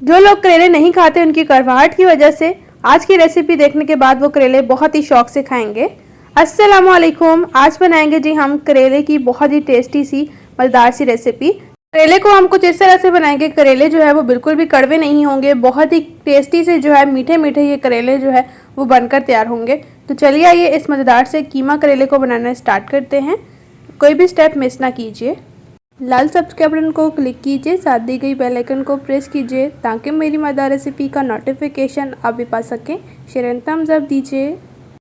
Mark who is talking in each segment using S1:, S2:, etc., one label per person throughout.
S1: जो लोग करेले नहीं खाते उनकी कड़वाहट की वजह से आज की रेसिपी देखने के बाद वो करेले बहुत ही शौक से खाएंगे। अस्सलाम वालेकुम। आज बनाएंगे जी हम करेले की बहुत ही टेस्टी सी मज़ेदार सी रेसिपी। करेले को हम कुछ इस तरह से बनाएंगे, करेले जो है वो बिल्कुल भी कड़वे नहीं होंगे, बहुत ही टेस्टी से जो है मीठे मीठे ये करेले जो है वो बनकर तैयार होंगे। तो चलिए आइए इस मज़ेदार से कीमा करेले को बनाना स्टार्ट करते हैं। कोई भी स्टेप मिस ना कीजिए। लाल सब्सक्राइब बटन को क्लिक कीजिए, साथ दी गई बेल आइकन को प्रेस कीजिए ताकि मेरी मज़ेदार रेसिपी का नोटिफिकेशन आप भी पा सकें। शेयर एंड थम्स अप दीजिए।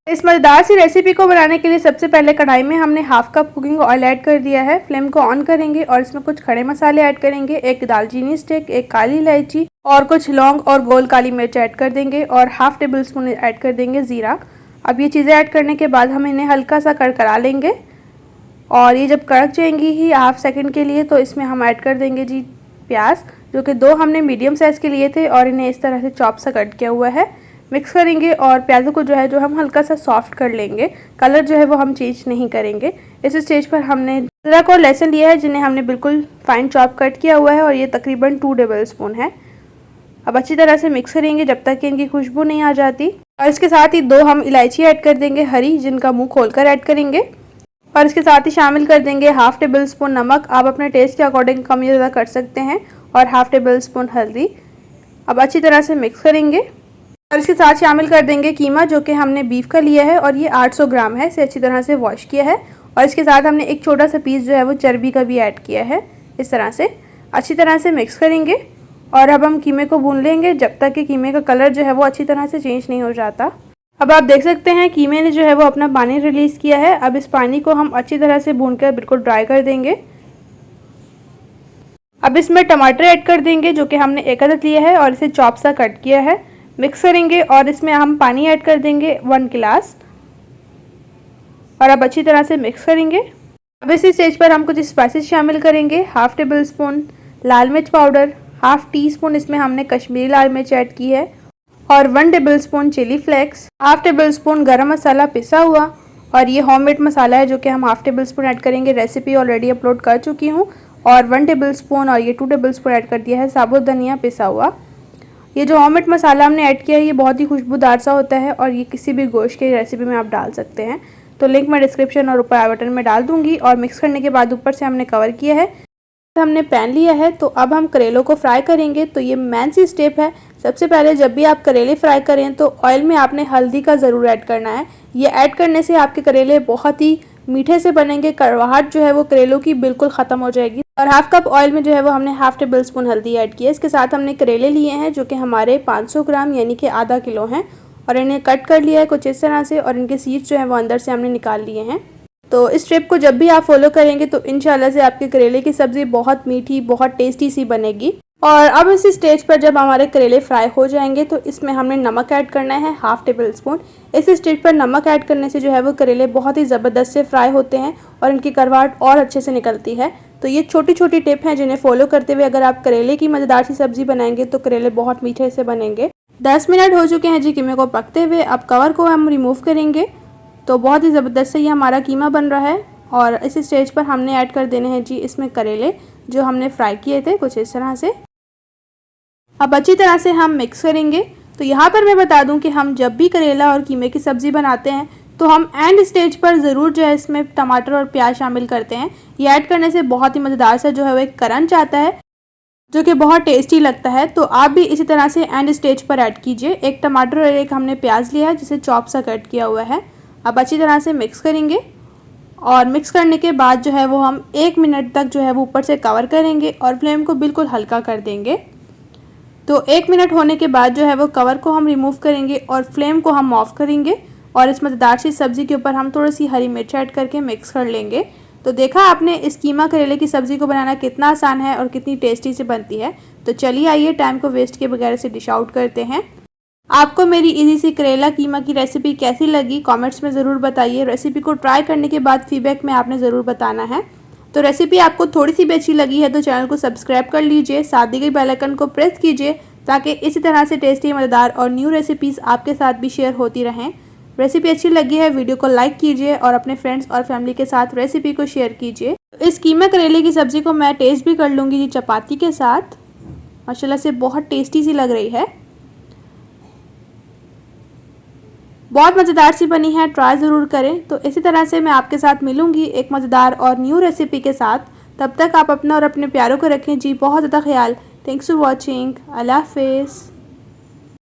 S1: इस मज़ेदार सी रेसिपी को बनाने के लिए सबसे पहले कढ़ाई में हमने half cup cooking oil add कर दिया है। फ्लेम को ऑन करेंगे और इसमें कुछ खड़े मसाले ऐड करेंगे, एक दालचीनी स्टिक, एक काली इलायची और कुछ लौंग और गोल काली मिर्च ऐड कर देंगे और हाफ टेबल स्पून ऐड कर देंगे ज़ीरा। अब ये चीज़ें ऐड करने के बाद हम इन्हें हल्का सा कड़कड़ा लेंगे और ये जब कड़क जाएंगी ही हाफ सेकंड के लिए तो इसमें हम ऐड कर देंगे जी प्याज, जो कि 2 हमने मीडियम साइज़ के लिए थे और इन्हें इस तरह से चॉप सा कट किया हुआ है। मिक्स करेंगे और प्याज़ों को जो हम हल्का सा सॉफ्ट कर लेंगे। कलर जो है वो हम चेंज नहीं करेंगे। इस स्टेज पर हमने अदरक और लहसुन लिया है जिन्हें हमने बिल्कुल फाइन चॉप कट किया हुआ है और ये तकरीबन 2 टेबल स्पून है। अब अच्छी तरह से मिक्स करेंगे जब तक कि इनकी खुशबू नहीं आ जाती। और इसके साथ ही 2 हम इलायची ऐड कर देंगे हरी, जिनका मुँह खोलकर ऐड करेंगे। और इसके साथ ही शामिल कर देंगे हाफ टेबल स्पून नमक, आप अपने टेस्ट के अकॉर्डिंग कम या ज़्यादा कर सकते हैं, और हाफ टेबल स्पून हल्दी। अब अच्छी तरह से मिक्स करेंगे और इसके साथ शामिल कर देंगे कीमा, जो कि हमने बीफ का लिया है और ये 800 ग्राम है। इसे अच्छी तरह से वॉश किया है और इसके साथ हमने एक छोटा सा पीस जो है वो चर्बी का भी ऐड किया है। इस तरह से अच्छी तरह से मिक्स करेंगे और अब हम कीमे को भून लेंगे जब तक कि कीमे का कलर जो है वो अच्छी तरह से चेंज नहीं हो जाता। अब आप देख सकते हैं कीमे ने जो है वो अपना पानी रिलीज़ किया है। अब इस पानी को हम अच्छी तरह से भूनकर बिल्कुल ड्राई कर देंगे। अब इसमें टमाटर ऐड कर देंगे, जो कि हमने एक अदद लिया है और इसे चॉप सा कट किया है। मिक्स करेंगे और इसमें हम पानी ऐड कर देंगे 1 गिलास और अब अच्छी तरह से मिक्स करेंगे। अब इसी स्टेज पर हम कुछ स्पाइसेस शामिल करेंगे। हाफ टेबल स्पून लाल मिर्च पाउडर, हाफ टी स्पून इसमें हमने कश्मीरी लाल मिर्च ऐड की है और 1 table spoon chili flakes, half table spoon garam masala पिसा हुआ और ये होममेड मसाला है जो कि हम हाफ टेबल स्पून ऐड करेंगे। रेसिपी ऑलरेडी अपलोड कर चुकी हूँ। और 1 टेबल स्पून और ये 2 टेबल स्पून ऐड कर दिया है साबुत धनिया पिसा हुआ। ये जो होममेड मसाला हमने ऐड किया है ये बहुत ही खुशबूदार सा होता है और ये किसी भी गोश्त की रेसिपी में आप डाल सकते हैं। तो लिंक मैं डिस्क्रिप्शन और ऊपर आई बटन में डाल दूँगी। और मिक्स करने के बाद ऊपर से हमने कवर किया है। हमने पैन लिया है तो अब हम करेलों को फ्राई करेंगे। तो ये मेन सी स्टेप है। सबसे पहले जब भी आप करेले फ्राई करें तो ऑयल में आपने हल्दी का ज़रूर ऐड करना है। ये ऐड करने से आपके करेले बहुत ही मीठे से बनेंगे, कड़वाहट जो है वो करेलों की बिल्कुल ख़त्म हो जाएगी। और हाफ कप ऑयल में जो है वो हमने हाफ टेबल स्पून हल्दी ऐड की है। इसके साथ हमने करेले लिए हैं जो कि हमारे 500 ग्राम यानी कि आधा किलो हैं और इन्हें कट कर लिया है कुछ इस तरह से और इनके सीड्स जो है वो अंदर से हमने निकाल लिए हैं। तो इस स्टेप को जब भी आप फॉलो करेंगे तो इंशाल्लाह से आपके करेले की सब्ज़ी बहुत मीठी, बहुत टेस्टी सी बनेगी। और अब इसी स्टेज पर जब हमारे करेले फ्राई हो जाएंगे तो इसमें हमने नमक ऐड करना है हाफ टेबल स्पून। इस स्टेज पर नमक ऐड करने से जो है वो करेले बहुत ही ज़बरदस्त से फ्राई होते हैं और इनकी करवाहट और अच्छे से निकलती है। तो ये छोटी छोटी टिप हैं जिन्हें फॉलो करते हुए अगर आप करेले की मज़ेदार सी सब्ज़ी बनाएंगे तो करेले बहुत मीठे से बनेंगे। 10 मिनट हो चुके हैं जी कीमे को पकते हुए। अब कवर को हम रिमूव करेंगे। तो बहुत ही ज़बरदस्त से ये हमारा कीमा बन रहा है और इस स्टेज पर हमने ऐड कर देने हैं जी इसमें करेले जो हमने फ्राई किए थे कुछ इस तरह से। अब अच्छी तरह से हम मिक्स करेंगे। तो यहाँ पर मैं बता दूं कि हम जब भी करेला और कीमे की सब्ज़ी बनाते हैं तो हम एंड स्टेज पर ज़रूर जो है इसमें टमाटर और प्याज शामिल करते हैं। ये ऐड करने से बहुत ही मज़ेदार सा जो है वो एक क्रंच आता है जो कि बहुत टेस्टी लगता है। तो आप भी इसी तरह से एंड स्टेज पर ऐड कीजिए। एक टमाटर और एक हमने प्याज लिया है जिसे चॉप सा कट किया हुआ है। अब अच्छी तरह से मिक्स करेंगे और मिक्स करने के बाद जो है वो हम 1 मिनट तक जो है वो ऊपर से कवर करेंगे और फ्लेम को बिल्कुल हल्का कर देंगे। तो 1 मिनट होने के बाद जो है वो कवर को हम रिमूव करेंगे और फ्लेम को हम ऑफ करेंगे और इस मज़ेदार सी सब्ज़ी के ऊपर हम थोड़ी सी हरी मिर्च ऐड करके मिक्स कर लेंगे। तो देखा आपने इस कीमा करेले की सब्ज़ी को बनाना कितना आसान है और कितनी टेस्टी से बनती है। तो चलिए आइए टाइम को वेस्ट किए बगैर से डिश आउट करते हैं। आपको मेरी इजी सी करेला कीमा की रेसिपी कैसी लगी कमेंट्स में ज़रूर बताइए। रेसिपी को ट्राई करने के बाद फीडबैक में आपने ज़रूर बताना है। तो रेसिपी आपको थोड़ी सी भी अच्छी लगी है तो चैनल को सब्सक्राइब कर लीजिए, साथ दी गई बेल आइकन को प्रेस कीजिए ताकि इसी तरह से टेस्टी, मज़ेदार और न्यू रेसिपीज़ आपके साथ भी शेयर होती रहें। रेसिपी अच्छी लगी है वीडियो को लाइक कीजिए और अपने फ्रेंड्स और फैमिली के साथ रेसिपी को शेयर कीजिए। इस कीमा करेले की सब्ज़ी को मैं टेस्ट भी कर लूँगी जी चपाती के साथ। माशाल्लाह से बहुत टेस्टी सी लग रही है, बहुत मज़ेदार सी बनी है, ट्राई ज़रूर करें। तो इसी तरह से मैं आपके साथ मिलूँगी एक मज़ेदार और न्यू रेसिपी के साथ। तब तक आप अपना और अपने प्यारों को रखें जी बहुत ज़्यादा ख्याल। Thanks for watching. अल्लाह हाफ़िज़।